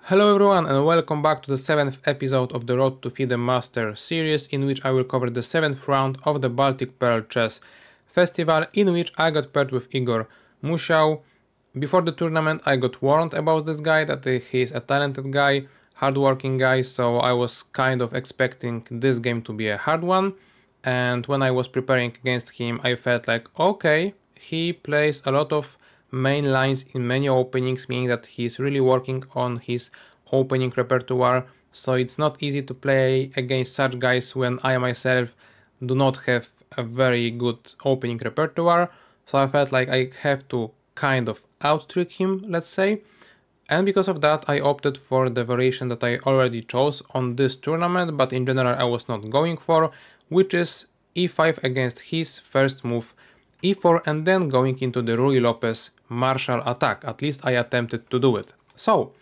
Hello everyone and welcome back to the 7th episode of the Road to FIDE Master series, in which I will cover the 7th round of the Baltic Pearl Chess Festival, in which I got paired with Igor Musiał. Before the tournament I got warned about this guy, that he is a talented guy, hardworking guy, so I was kind of expecting this game to be a hard one. And when I was preparing against him, I felt like, okay, he plays a lot of main lines in many openings, meaning that he's really working on his opening repertoire, so it's not easy to play against such guys when I myself do not have a very good opening repertoire. So I felt like I have to kind of out-trick him, let's say, and because of that I opted for the variation that I already chose on this tournament, but in general I was not going for, which is e5 against his first move e4 and then going into the Ruy Lopez martial attack. At least I attempted to do it. So,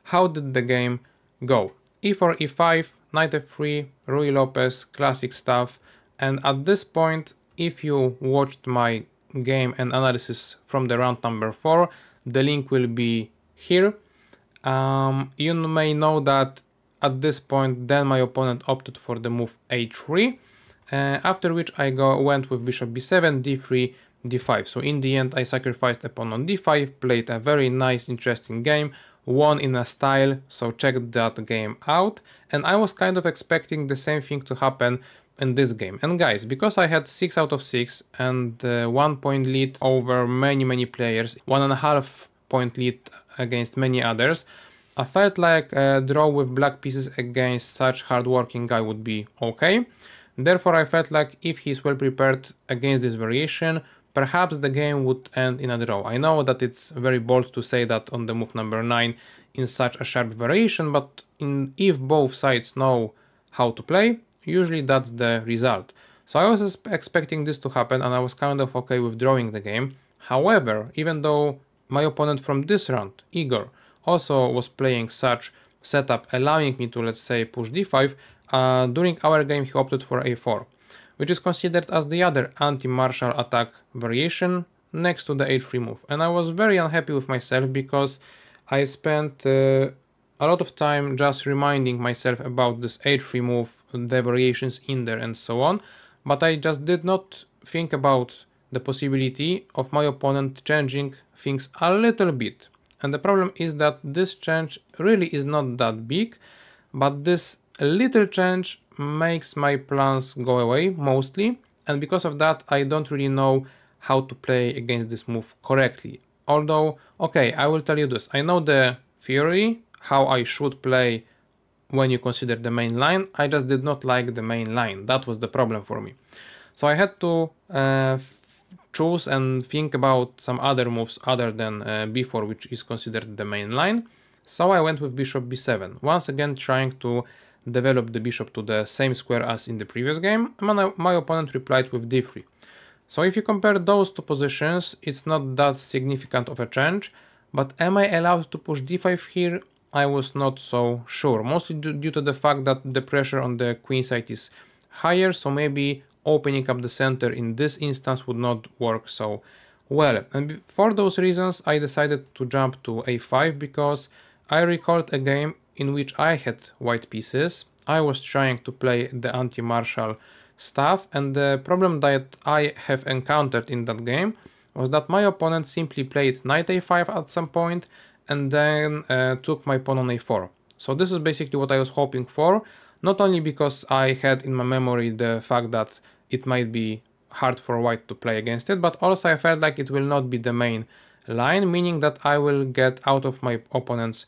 how did the game go? e4, e5, knight f3, Ruy Lopez, classic stuff. And at this point, if you watched my game and analysis from the round number 4, the link will be here. You may know that at this point, then my opponent opted for the move h3. After which I went with bishop b7, d3, d5. So in the end I sacrificed a pawn on d5, played a very nice interesting game, won in a style, so check that game out. And I was kind of expecting the same thing to happen in this game. And guys, because I had 6 out of 6 and 1 point lead over many players, 1.5 point lead against many others, I felt like a draw with black pieces against such hardworking guy would be okay. Therefore, I felt like if he's well prepared against this variation, perhaps the game would end in a draw. I know that it's very bold to say that on the move number 9 in such a sharp variation, but if both sides know how to play, usually that's the result. So I was expecting this to happen and I was kind of okay with drawing the game. However, even though my opponent from this round, Igor, also was playing such setup allowing me to, let's say, push d5, during our game he opted for a4, which is considered as the other anti-martial attack variation next to the h3 move. And I was very unhappy with myself because I spent a lot of time just reminding myself about this h3 move, the variations in there and so on, but I just did not think about the possibility of my opponent changing things a little bit. And the problem is that this change really is not that big, but this little change makes my plans go away mostly, and because of that I don't really know how to play against this move correctly. Although, okay, I will tell you this, I know the theory, how I should play when you consider the main line, I just did not like the main line, that was the problem for me. So I had to choose and think about some other moves other than b4, which is considered the main line. So I went with bishop b7, once again trying to develop the bishop to the same square as in the previous game, and my opponent replied with d3. So if you compare those two positions, it's not that significant of a change, but am I allowed to push d5 here? I was not so sure, mostly due to the fact that the pressure on the queen side is higher, so maybe opening up the center in this instance would not work so well. And for those reasons I decided to jump to a5, because I recalled a game in which I had white pieces. I was trying to play the anti-martial stuff, and the problem that I have encountered in that game was that my opponent simply played knight a5 at some point and then took my pawn on a4. So this is basically what I was hoping for, not only because I had in my memory the fact that it might be hard for white to play against it, but also I felt like it will not be the main line, meaning that I will get out of my opponent's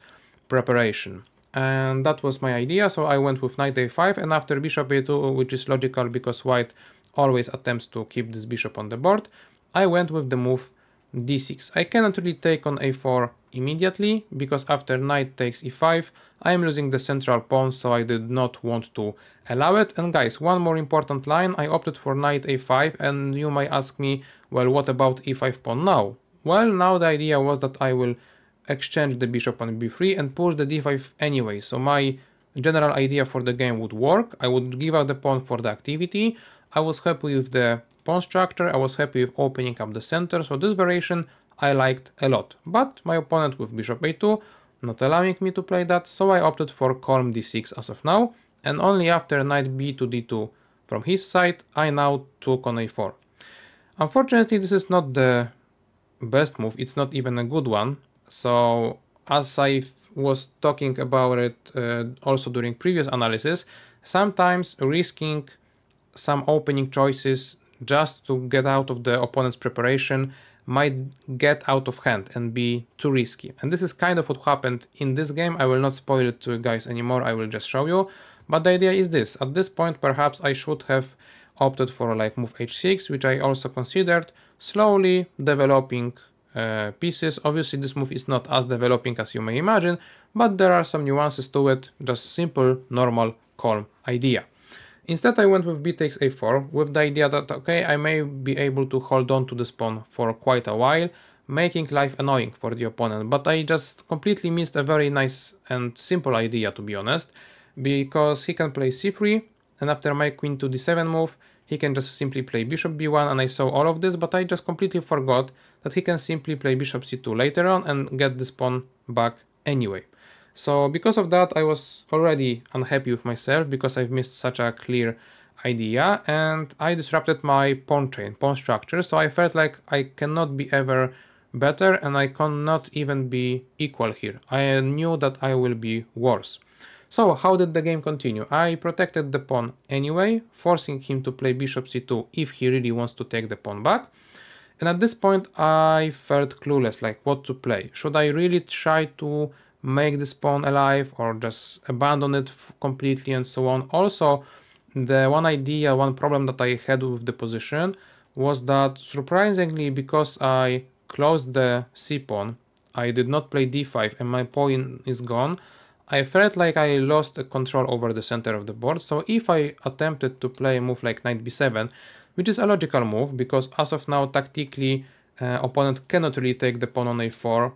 preparation. And that was my idea, so I went with knight a5, and after bishop a2, which is logical because white always attempts to keep this bishop on the board, I went with the move d6. I cannot really take on a4 immediately, because after knight takes e5, I am losing the central pawn, so I did not want to allow it. And guys, one more important line, I opted for knight a5, and you might ask me, well, what about e5 pawn now? Well, now the idea was that I will exchange the bishop on b3 and push the d5 anyway, so my general idea for the game would work. I would give out the pawn for the activity, I was happy with the pawn structure, I was happy with opening up the center, so this variation I liked a lot. But my opponent with bishop a2, not allowing me to play that, so I opted for calm d6 as of now, and only after knight b to d2 from his side, I now took on a4. Unfortunately, this is not the best move, it's not even a good one, so as I was talking about it also during previous analysis, sometimes risking some opening choices just to get out of the opponent's preparation might get out of hand and be too risky. And this is kind of what happened in this game. I will not spoil it to you guys anymore, I will just show you. But the idea is this: at this point perhaps I should have opted for like move h6, which I also considered, slowly developing pieces. Obviously this move is not as developing as you may imagine, but there are some nuances to it, just simple, normal, calm idea. Instead I went with b takes a4 with the idea that okay, I may be able to hold on to this pawn for quite a while, making life annoying for the opponent, but I just completely missed a very nice and simple idea, to be honest, because he can play c3, and after my queen to d7 move, he can just simply play bishop b1, and I saw all of this, but I just completely forgot that he can simply play bishop c2 later on and get this pawn back anyway. So because of that, I was already unhappy with myself because I've missed such a clear idea, and I disrupted my pawn chain, pawn structure, so I felt like I cannot be ever better and I cannot even be equal here. I knew that I will be worse. So how did the game continue? I protected the pawn anyway, forcing him to play bishop c2 if he really wants to take the pawn back. And at this point I felt clueless, like what to play. Should I really try to make this pawn alive or just abandon it completely and so on? Also, the one problem that I had with the position was that surprisingly, because I closed the c pawn, I did not play d5 and my pawn is gone, I felt like I lost control over the center of the board. So if I attempted to play a move like knight b7, which is a logical move because as of now tactically opponent cannot really take the pawn on a4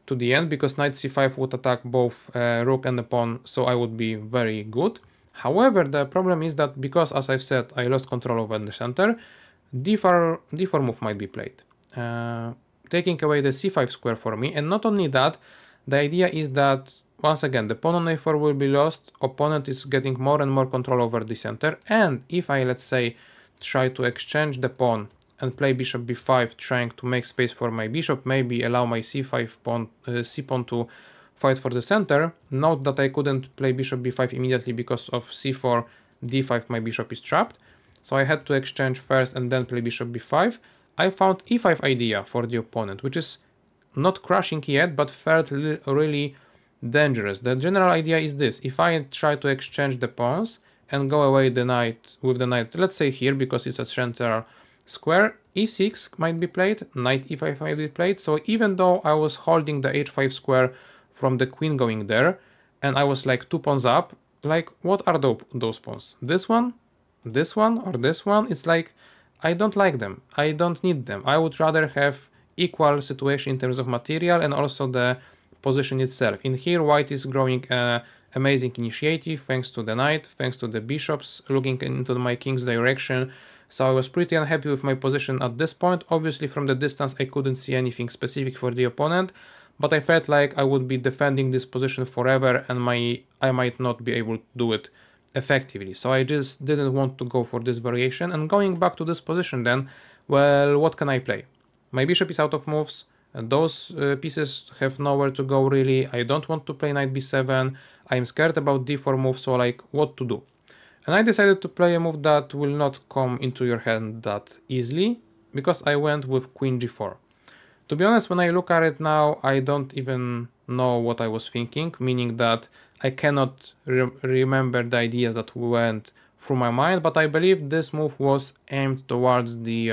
to the end, because knight c5 would attack both rook and the pawn, so I would be very good. However, the problem is that because, as I've said, I lost control over the center, d4 move might be played, taking away the c5 square for me. And not only that, the idea is that once again the pawn on a4 will be lost, opponent is getting more and more control over the center, and if I, let's say, try to exchange the pawn and play bishop b5, trying to make space for my bishop, maybe allow my c5 pawn, c pawn to fight for the center. Note that I couldn't play bishop b5 immediately because of c4, d5, my bishop is trapped. So I had to exchange first and then play bishop b5. I found e5 idea for the opponent, which is not crushing yet, but felt really dangerous. The general idea is this: if I try to exchange the pawns and go away the knight with the knight, let's say here, because it's a central square, e6 might be played, knight e5 might be played. So even though I was holding the h5 square from the queen going there, and I was like 2 pawns up, like what are those pawns? This one, or this one? It's like I don't like them, I don't need them. I would rather have equal situation in terms of material and also the position itself. In here, white is growing amazing initiative thanks to the knight, thanks to the bishops looking into my king's direction. So I was pretty unhappy with my position at this point. Obviously from the distance I couldn't see anything specific for the opponent, but I felt like I would be defending this position forever and I might not be able to do it effectively. So I just didn't want to go for this variation. And going back to this position then, well, what can I play? My bishop is out of moves, and those pieces have nowhere to go really. I don't want to play knight b7, I'm scared about d4 move, so like what to do? And I decided to play a move that will not come into your hand that easily, because I went with queen g4. To be honest, when I look at it now, I don't even know what I was thinking, meaning that I cannot remember the ideas that went through my mind, but I believe this move was aimed towards the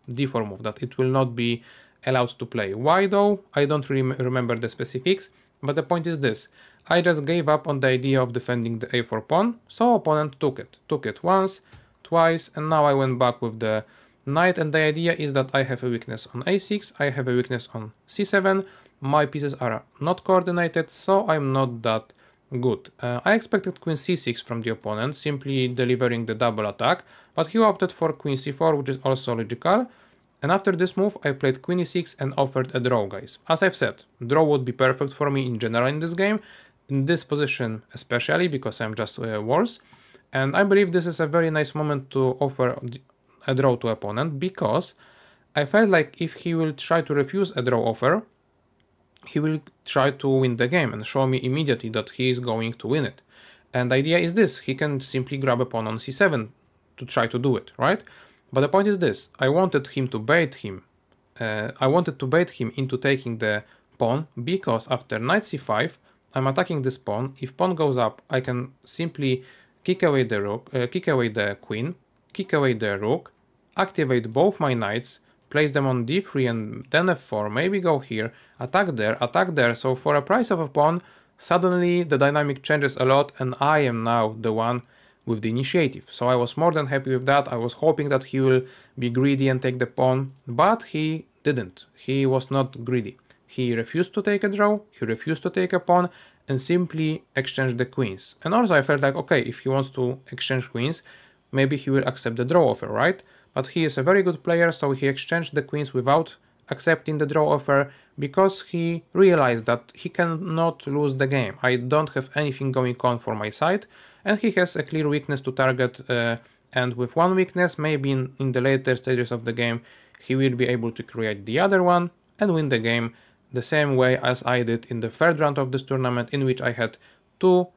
d4 move, that it will not be allowed to play. Why though? I don't remember the specifics, but the point is this: I just gave up on the idea of defending the a4 pawn, so opponent took it. Took it once, twice, and now I went back with the knight, and the idea is that I have a weakness on a6, I have a weakness on c7, my pieces are not coordinated, so I'm not that good. I expected queen c6 from the opponent, simply delivering the double attack, but he opted for queen c4, which is also logical. And after this move, I played queen e6 and offered a draw, guys. As I've said, draw would be perfect for me in general in this game, in this position especially, because I'm just worse. And I believe this is a very nice moment to offer a draw to opponent, because I felt like if he will try to refuse a draw offer, he will try to win the game and show me immediately that he is going to win it. And the idea is this: he can simply grab a pawn on c7 to try to do it, right? But the point is this: I wanted him to bait him. I wanted to bait him into taking the pawn, because after knight c5, I'm attacking this pawn. If pawn goes up, I can simply kick away the rook, kick away the queen, kick away the rook, activate both my knights, place them on d3 and then f4, maybe go here, attack there. So for a price of a pawn, suddenly the dynamic changes a lot, and I am now the one with the initiative. So I was more than happy with that. I was hoping that he will be greedy and take the pawn, but he didn't. He was not greedy. He refused to take a draw, he refused to take a pawn, and simply exchanged the queens. And also I felt like, okay, if he wants to exchange queens, maybe he will accept the draw offer, right? But he is a very good player, so he exchanged the queens without accepting the draw offer, because he realized that he cannot lose the game. I don't have anything going on for my side, and he has a clear weakness to target, and with one weakness, maybe in the later stages of the game, he will be able to create the other one and win the game the same way as I did in the third round of this tournament, in which I had two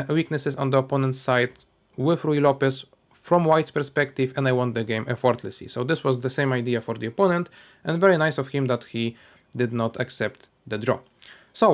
weaknesses on the opponent's side with Ruy Lopez from white's perspective, and I won the game effortlessly. So this was the same idea for the opponent, and very nice of him that he did not accept the draw. So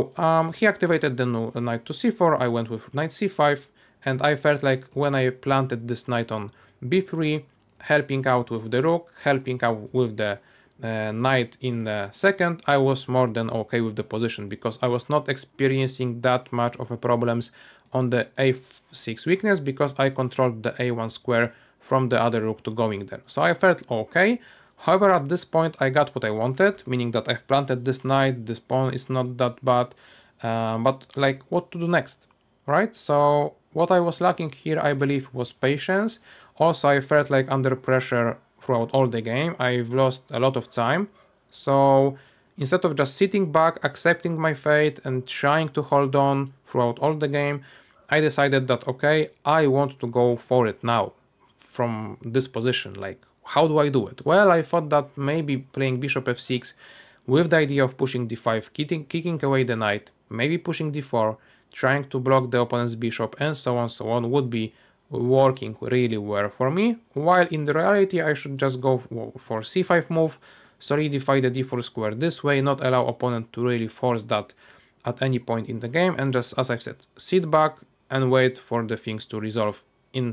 he activated the knight to c4, I went with knight c5, and I felt like when I planted this knight on b3, helping out with the rook, helping out with the knight in the second, I was more than okay with the position, because I was not experiencing that much of a problems on the a6 weakness, because I controlled the a1 square from the other rook to going there. So I felt okay. However, at this point I got what I wanted, meaning that I've planted this knight, this pawn is not that bad, but like what to do next, right? So what I was lacking here, I believe, was patience. Also, I felt like under pressure throughout all the game. I've lost a lot of time. So instead of just sitting back, accepting my fate and trying to hold on throughout all the game, I decided that, okay, I want to go for it now from this position. Like, how do I do it? Well, I thought that maybe playing bishop f6 with the idea of pushing d5, kicking away the knight, maybe pushing d4, trying to block the opponent's bishop, and so on would be working really well for me, while in the reality I should just go for c5 move, solidify the d4 square this way, not allow opponent to really force that at any point in the game, and just, as I've said, sit back and wait for the things to resolve in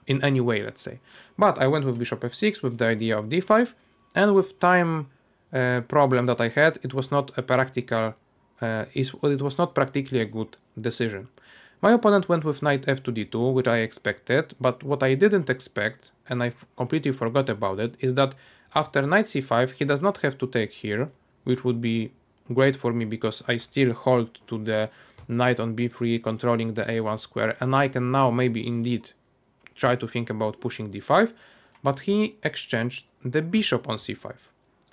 any way, let's say. But I went with bishop f6 with the idea of d5, and with time problem that I had, it was not a practical it was not practically a good decision. My opponent went with knight f to d2, which I expected, but what I didn't expect, and I completely forgot about it, is that after knight c5 he does not have to take here, which would be great for me because I still hold to the knight on b3 controlling the a1 square, and I can now maybe indeed try to think about pushing d5, but he exchanged the bishop on c5.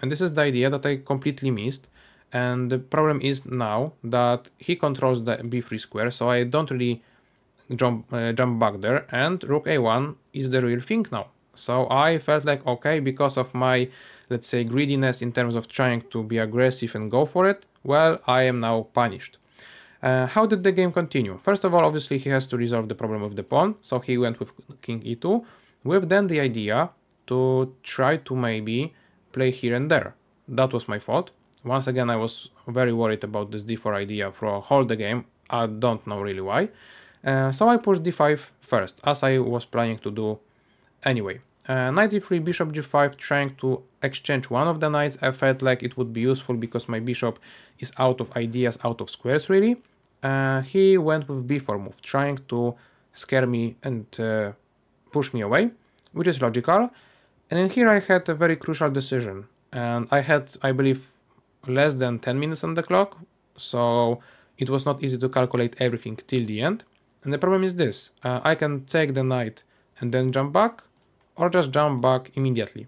And this is the idea that I completely missed. And the problem is now that he controls the b3 square, so I don't really jump back there, and rook a1 is the real thing now. So I felt like, okay, because of my, let's say, greediness in terms of trying to be aggressive and go for it, well, I am now punished. How did the game continue? First of all, obviously he has to resolve the problem with the pawn, so he went with king e2, with then the idea to try to maybe play here and there. That was my thought. Once again, I was very worried about this d4 idea for whole the game. I don't know really why. So I pushed d5 first, as I was planning to do anyway. Knight e3, bishop g5, trying to exchange one of the knights. I felt like it would be useful because my bishop is out of ideas, out of squares really. He went with b4 move, trying to scare me and push me away, which is logical. And in here I had a very crucial decision. And I had, I believe, less than 10 minutes on the clock, so it was not easy to calculate everything till the end. And the problem is this: I can take the knight and then jump back, or just jump back immediately.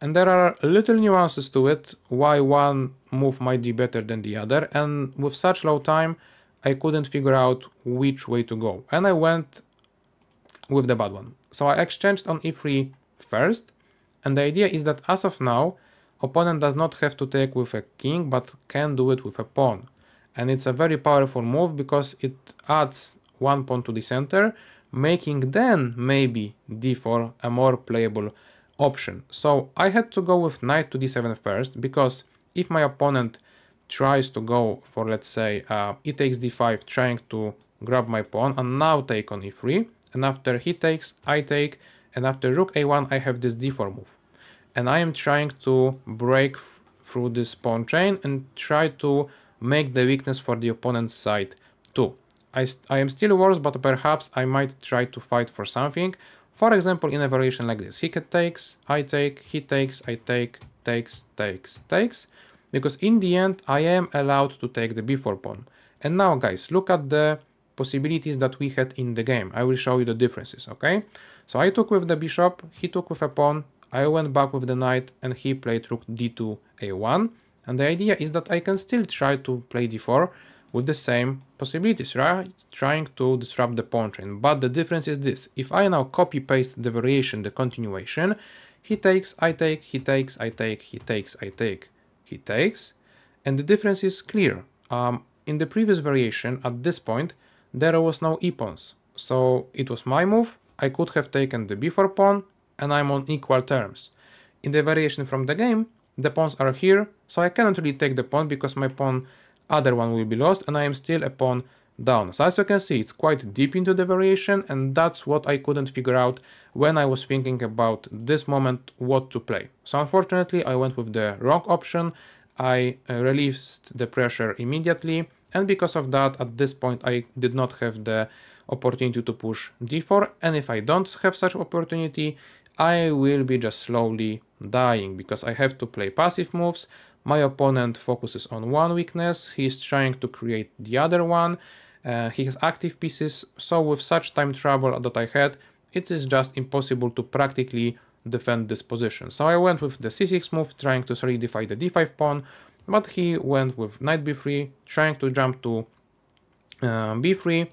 And there are little nuances to it, why one move might be better than the other, and with such low time, I couldn't figure out which way to go, and I went with the bad one. So I exchanged on e3 first, and the idea is that as of now, opponent does not have to take with a king, but can do it with a pawn. And it's a very powerful move because it adds one pawn to the center, making then maybe d4 a more playable option. So I had to go with knight to d7 first, because if my opponent tries to go for, let's say, e takes d5, trying to grab my pawn and now take on e3, and after he takes, I take, and after rook a1 I have this d4 move. And I am trying to break through this pawn chain and try to make the weakness for the opponent's side too. I am still worse, but perhaps I might try to fight for something. For example, in a variation like this, he takes, I take, he takes, I take, takes, takes, takes, because in the end I am allowed to take the b4 pawn. And now guys, look at the possibilities that we had in the game. I will show you the differences, okay? So I took with the bishop, he took with a pawn, I went back with the knight, and he played rook d2 a1. And the idea is that I can still try to play d4 with the same possibilities, right? Trying to disrupt the pawn chain. But the difference is this: if I now copy paste the variation, the continuation, he takes, I take, he takes, I take, he takes, I take, he takes, and the difference is clear. In the previous variation, at this point, there was no e-pawns, so it was my move. I could have taken the b4 pawn, and I'm on equal terms. In the variation from the game, the pawns are here, so I cannot really take the pawn because my pawn, other one, will be lost, and I am still a pawn down. So as you can see, it's quite deep into the variation, and that's what I couldn't figure out when I was thinking about this moment what to play. So unfortunately, I went with the wrong option. I released the pressure immediately, and because of that, at this point, I did not have the opportunity to push d4, and if I don't have such opportunity, I will be just slowly dying because I have to play passive moves. My opponent focuses on one weakness, he's trying to create the other one, he has active pieces, so with such time trouble that I had, it is just impossible to practically defend this position. So I went with the c6 move, trying to solidify the d5 pawn, but he went with knight b3, trying to jump to b3,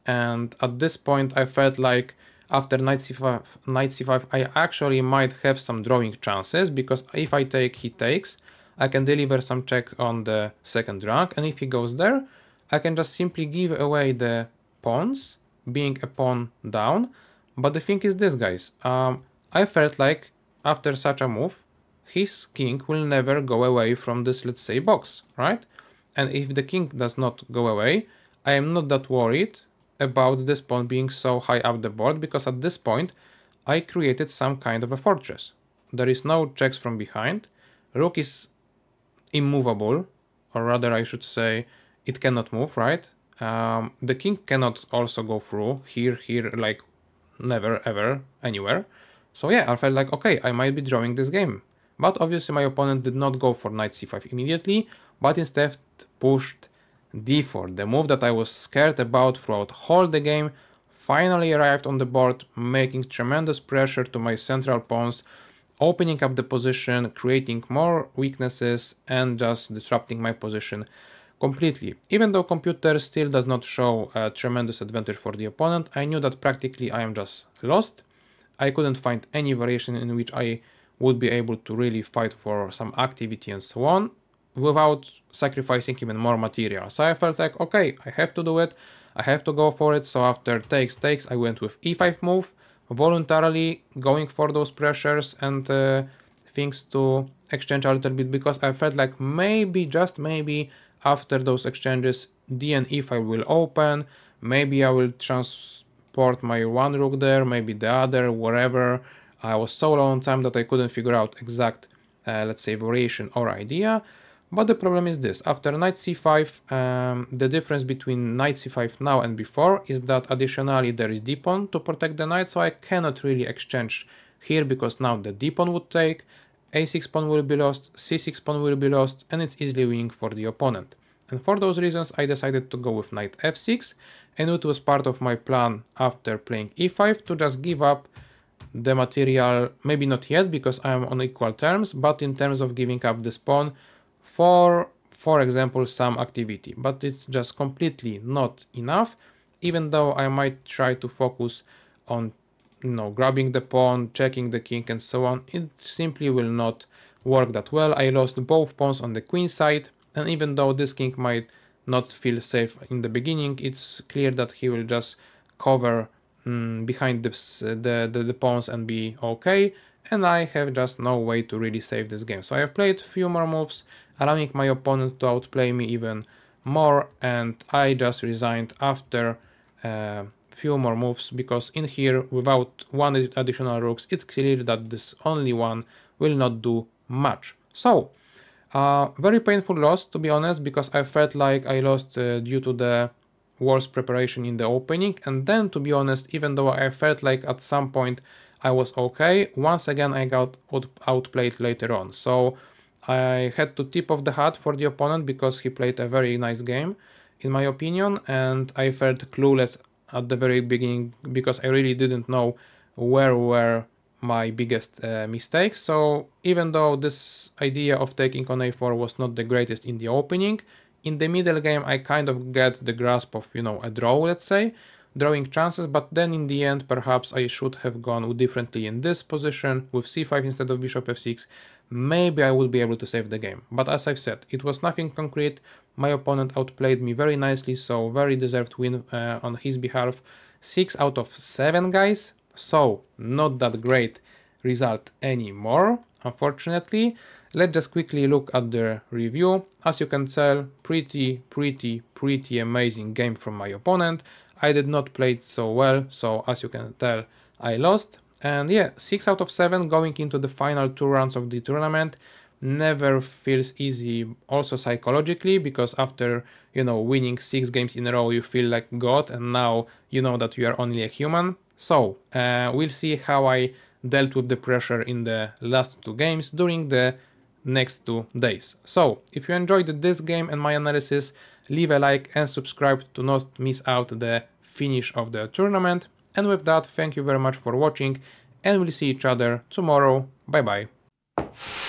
and at this point I felt like after knight c5 I actually might have some drawing chances, because if I take, he takes, I can deliver some check on the second rank, and if he goes there, I can just simply give away the pawns, being a pawn down. But the thing is this, guys, I felt like after such a move, his king will never go away from this, let's say, box, right? And if the king does not go away, I am not that worried about this pawn being so high up the board, because at this point I created some kind of a fortress. There is no checks from behind, rook is immovable, or rather I should say it cannot move, right? The king cannot also go through here, like never ever anywhere. So yeah, I felt like, okay, I might be drawing this game. But obviously my opponent did not go for knight c5 immediately, but instead pushed d4. The move that I was scared about throughout whole the game finally arrived on the board, making tremendous pressure to my central pawns, opening up the position, creating more weaknesses, and just disrupting my position completely. Even though computer still does not show a tremendous advantage for the opponent, I knew that practically I am just lost. I couldn't find any variation in which I would be able to really fight for some activity and so on, without sacrificing even more material. So I felt like, okay, I have to do it, I have to go for it. So after takes, I went with e5 move, voluntarily going for those pressures and things to exchange a little bit, because I felt like maybe, just maybe, after those exchanges, d and e5 will open, maybe I will transport my one rook there, maybe the other, wherever. I was so low on time that I couldn't figure out exact, let's say, variation or idea. But the problem is this: after knight c5, the difference between knight c5 now and before is that additionally there is d-pawn to protect the knight, so I cannot really exchange here, because now the d-pawn would take, a6 pawn will be lost, c6 pawn will be lost, and it's easily winning for the opponent. And for those reasons I decided to go with knight f6, and it was part of my plan after playing e5 to just give up the material, maybe not yet because I'm on equal terms, but in terms of giving up the pawn for example, some activity. But it's just completely not enough, even though I might try to focus on, grabbing the pawn, checking the king and so on. It simply will not work that well. I lost both pawns on the queen side, and even though this king might not feel safe in the beginning, it's clear that he will just cover behind the pawns and be okay, and I have just no way to really save this game. So I have played a few more moves, allowing my opponent to outplay me even more, and I just resigned after few more moves, because in here, without one additional rooks, it's clear that this only one will not do much. So very painful loss, to be honest, because I felt like I lost due to the worse preparation in the opening, and then, to be honest, even though I felt like at some point I was okay, once again I got outplayed later on. So I had to tip off the hat for the opponent because he played a very nice game, in my opinion, and I felt clueless at the very beginning because I really didn't know where were my biggest mistakes. So even though this idea of taking on a4 was not the greatest in the opening, in the middle game I kind of get the grasp of, a draw, let's say, drawing chances, but then in the end perhaps I should have gone differently in this position with c5 instead of bishop f6. Maybe I would be able to save the game, but as I've said, it was nothing concrete. My opponent outplayed me very nicely, so very deserved win on his behalf. 6 out of 7, guys, so not that great result anymore, unfortunately. Let's just quickly look at the review. As you can tell, pretty amazing game from my opponent. I did not play it so well, so as you can tell, I lost. And yeah, 6 out of 7 going into the final 2 rounds of the tournament never feels easy, also psychologically, because after, winning 6 games in a row, you feel like God, and now you know that you are only a human. So we'll see how I dealt with the pressure in the last 2 games during the next 2 days. So if you enjoyed this game and my analysis, leave a like and subscribe to not miss out the finish of the tournament. And with that, thank you very much for watching, and we'll see each other tomorrow. Bye bye.